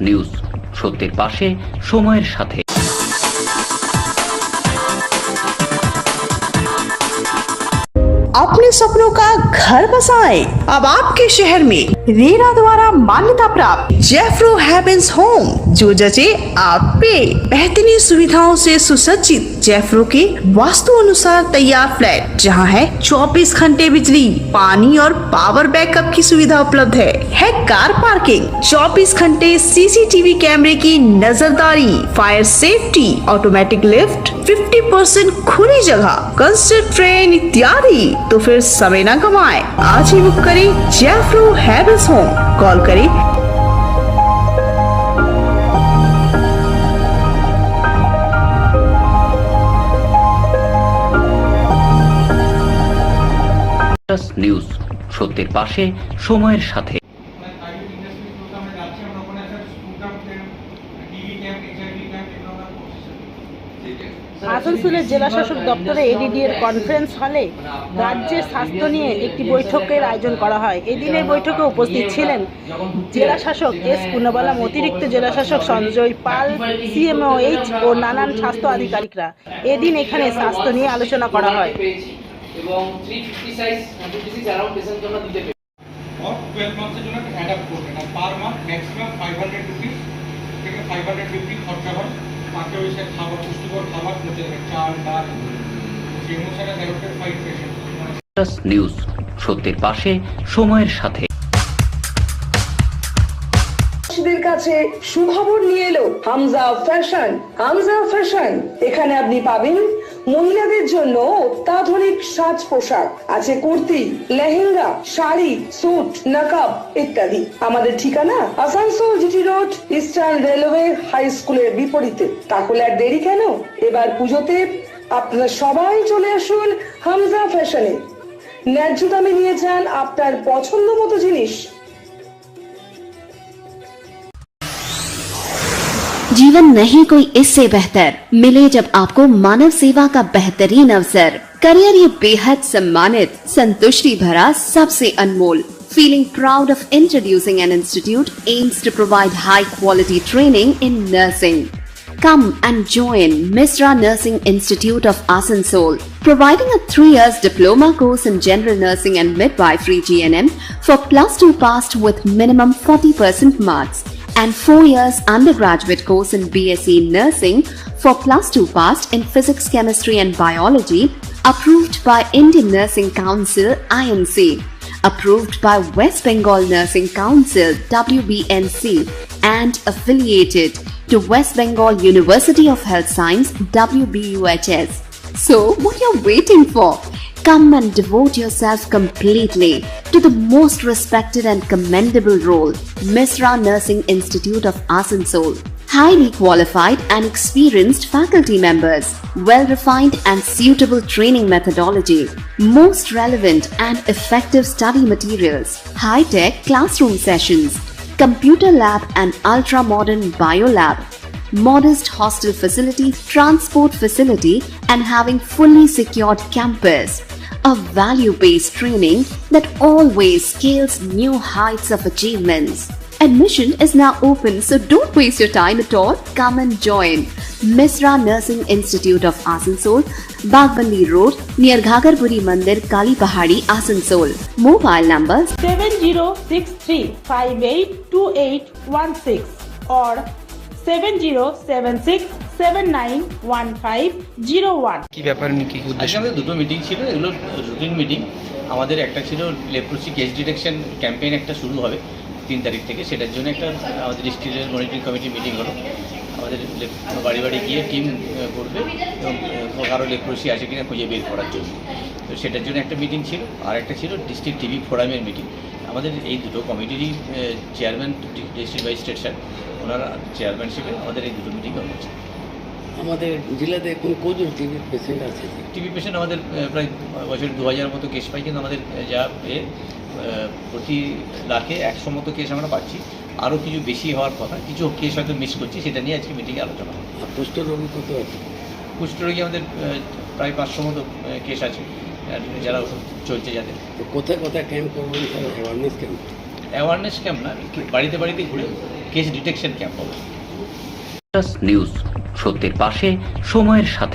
News, সত্যের পাশে, সময়ের সাথে। अपने सपनों का घर बसाएं। अब आपके शहर में रेरा द्वारा मान्यता प्राप्त जेफ्रो हेवेंस होम, जो जचे आप पे। बेहतरीन सुविधाओं से सुसज्जित जेफ्रो के वास्तु अनुसार तैयार फ्लैट, जहां है 24 घंटे बिजली, पानी और पावर बैकअप की सुविधा उपलब्ध है कार पार्किंग, 24 घंटे सीसीटीवी कैमरे की नजरदारी, फायर सेफ्टी, ऑटोमेटिक लिफ्ट, 50% खुली जगह, कंसर्ट ट्रेन इत्यादि। तो फिर समय न गवाएं, आज ही बुक करें जेफ्रो हेवेंस होम। कॉल करें নিউজ, সত্যের পাশে, সময়ের সাথে। আসানসোলের জেলা শাসক দপ্তরে এডিডিএর কনফারেন্স হলে রাজ্যের স্বাস্থ্য নিয়ে একটি বৈঠকের আয়োজন করা হয়। এদিন এই বৈঠকে উপস্থিত ছিলেন জেলা শাসক এস পুনবালাম, অতিরিক্ত জেলা শাসক সঞ্জয় পাল, সিএমওএইচ ও নানান স্বাস্থ্য আধিকারিকরা। এদিন এখানে স্বাস্থ্য নিয়ে আলোচনা করা হয়। এবং 350 সাইজ 156 अराउंड পেশেন্ট জন্য দিতে পারে और 12 মাসের জন্য অ্যাডাপ্ট করবেন আর পার মান্থ ম্যাক্সিমাম 500 রুপিস থেকে 550 খরচা হয়। মাকে ওই সে খাবার, পুষ্টিকর খাবার খেতে হবে, চাল ডাল, সেই অনুসারে সার্টিফাইড পেশেন্ট। নিউজ, সত্যের পাশে, সময়ের সাথে। কাছে সুখবর নিয়ে এলো হামজা ফ্যাশন। হামজা ফ্যাশন, এখানে আপনি পাবেন মহিলাদের জন্য অত্যাধুনিক সাজ পোশাক, আছে কুর্তি, লেহেঙ্গা, শাড়ি, স্যুট, নকাব ইত্যাদি। আমাদের ঠিকানা Asansol GT road, Eastern Railway High স্কুলের বিপরীতে। তাহলে আর দেরি কেন, এবার পুজোতে আপনারা সবাই চলে আসুন হামজা ফ্যাশনে। ন্যায্য দামে নিয়ে যান আপনার পছন্দ মতো জিনিস। जीवन नहीं कोई इससे बेहतर मिले जब आपको मानव सेवा का बेहतरीन अवसर। करियर ये बेहद सम्मानित, संतुष्टि भरा, सबसे अनमोल। Feeling proud of introducing an institute aims to provide high quality training in nursing. Come and join Misra Nursing Institute of Asansol, providing a 3 years diploma course in general nursing and midwifery GNM for +2 passed with minimum 40% marks, and 4 years undergraduate course in BSc Nursing for +2 passed in Physics, Chemistry and Biology, approved by Indian Nursing Council INC, approved by West Bengal Nursing Council WBNC, and affiliated to West Bengal University of Health Science WBUHS. So what you're waiting for? Come and devote yourself completely to the most respected and commendable role, Misra Nursing Institute of Asansol. Highly qualified and experienced faculty members, well-refined and suitable training methodology, most relevant and effective study materials, high-tech classroom sessions, computer lab and ultra-modern biolab, modest hostel facility, transport facility, and having fully secured campus. A value-based training that always scales new heights of achievements. Admission is now open, so don't waste your time at all. Come and join Misra Nursing Institute of Asansol, Bagbandi Road, near Ghagarpuri Mandir, Kali Pahadi, Asansol. Mobile numbers 7063582816 or 7076791501। কি ব্যাপার নিয়ে কি উদ্দেশ্য? আমাদের দুটো meeting ছিল, এগুলো routine meeting. আমাদের একটা ছিল লেপ্রোসি কেস ডিটেকশন ক্যাম্পেইন, একটা শুরু হবে 3 তারিখ থেকে, সেটার জন্য একটা আমাদের ডিস্ট্রিক্টের মনিটরিং কমিটি মিটিং হলো। আমাদের বাড়ি বাড়ি গিয়ে টিম করবে এবং কারো লেপ্রোসি আছে কিনা খুঁজে বের করার জন্য। তো সেটার জন্য একটা মিটিং ছিল, আর একটা ছিল ডিস্ট্রিক্ট টিভি ফোরামের মিটিং। আমাদের এই দুটো কমিটিরই চেয়ারম্যান ডিস্ট্রিক্ট ম্যাজিস্ট্রেট স্যার, ওনারা চেয়ারম্যানশিপে আমাদের এই দুটো মিটিং হচ্ছে। আমাদের জেলাতে এখন কজন টিবি পেশেন্ট আছে? টিবি পেশেন্ট আমাদের প্রায় বছর 2000 মতো কেস পাই, কিন্তু আমাদের যা প্রতি লাখে 100 মতো কেস আমরা পাচ্ছি। আরও কিছু বেশি হওয়ার কথা, কিছু কেস হয়তো মিস করছি, সেটা নিয়ে আজকে মিটিংয়ে আলোচনা হবে। আর কুষ্ঠরোগী কত আছে? কুষ্ঠরোগী আমাদের প্রায় 500 মতো কেস আছে, যারা ওষুধ চলছে যাদের। তো কোথায় কোথায় ক্যাম্প করবেন, অ্যাওয়ারনেস ক্যাম্প? অ্যাওয়ারনেস ক্যাম্প না, বাড়িতে বাড়িতে ঘুরে কেস ডিটেকশন ক্যাম্প হবে। নিউজ, সত্যের পাশে সময়ের সাথে।